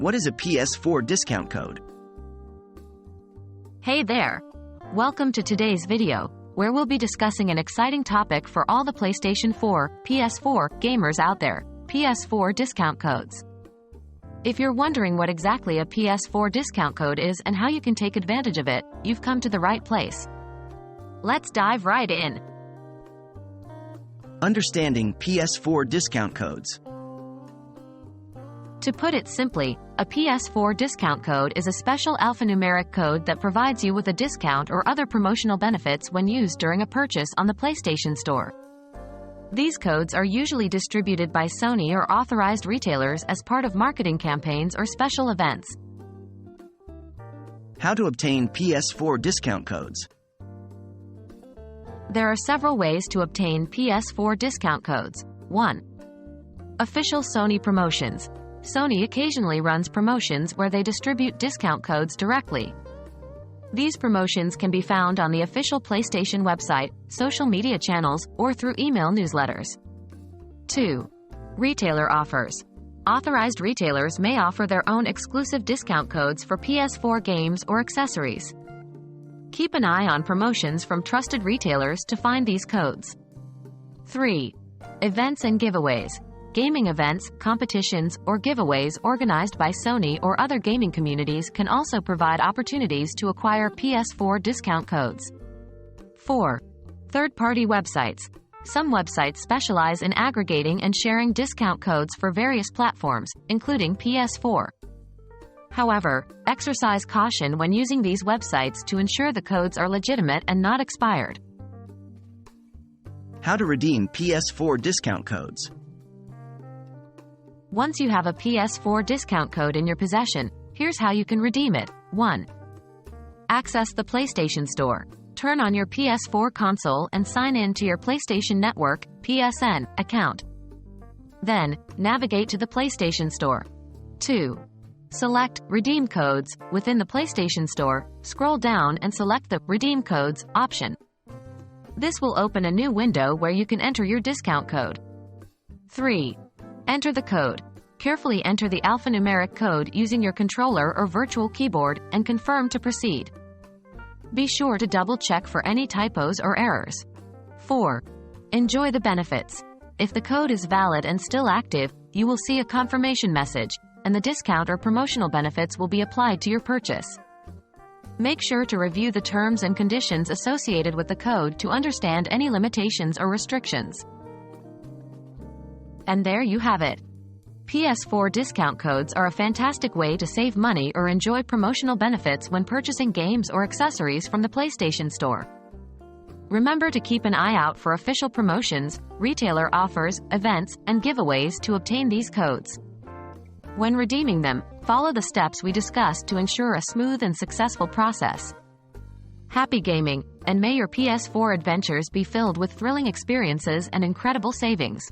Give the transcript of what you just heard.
What is a PS4 discount code? Hey there! Welcome to today's video, where we'll be discussing an exciting topic for all the PlayStation 4, PS4 gamers out there: PS4 discount codes. If you're wondering what exactly a PS4 discount code is and how you can take advantage of it, you've come to the right place. Let's dive right in. Understanding PS4 discount codes. To put it simply, a PS4 discount code is a special alphanumeric code that provides you with a discount or other promotional benefits when used during a purchase on the PlayStation Store. These codes are usually distributed by Sony or authorized retailers as part of marketing campaigns or special events. How to obtain PS4 discount codes. There are several ways to obtain PS4 discount codes. 1. Official Sony promotions. Sony occasionally runs promotions where they distribute discount codes directly. These promotions can be found on the official PlayStation website, social media channels, or through email newsletters. 2. Retailer offers. Authorized retailers may offer their own exclusive discount codes for PS4 games or accessories. Keep an eye on promotions from trusted retailers to find these codes. 3. Events and giveaways. Gaming events, competitions, or giveaways organized by Sony or other gaming communities can also provide opportunities to acquire PS4 discount codes. 4. Third-party websites. Some websites specialize in aggregating and sharing discount codes for various platforms, including PS4. However, exercise caution when using these websites to ensure the codes are legitimate and not expired. How to redeem PS4 discount codes. Once you have a PS4 discount code in your possession, here's how you can redeem it. 1. Access the PlayStation Store. Turn on your PS4 console and sign in to your PlayStation Network (PSN) account. Then, navigate to the PlayStation Store. 2. Select Redeem Codes. Within the PlayStation Store, scroll down and select the Redeem Codes option. This will open a new window where you can enter your discount code. 3. Enter the code. Carefully enter the alphanumeric code using your controller or virtual keyboard and confirm to proceed. Be sure to double-check for any typos or errors. 4. Enjoy the benefits. If the code is valid and still active, you will see a confirmation message, and the discount or promotional benefits will be applied to your purchase. Make sure to review the terms and conditions associated with the code to understand any limitations or restrictions. And there you have it. PS4 discount codes are a fantastic way to save money or enjoy promotional benefits when purchasing games or accessories from the PlayStation Store. Remember to keep an eye out for official promotions, retailer offers, events, and giveaways to obtain these codes. When redeeming them, follow the steps we discussed to ensure a smooth and successful process. Happy gaming, and may your PS4 adventures be filled with thrilling experiences and incredible savings.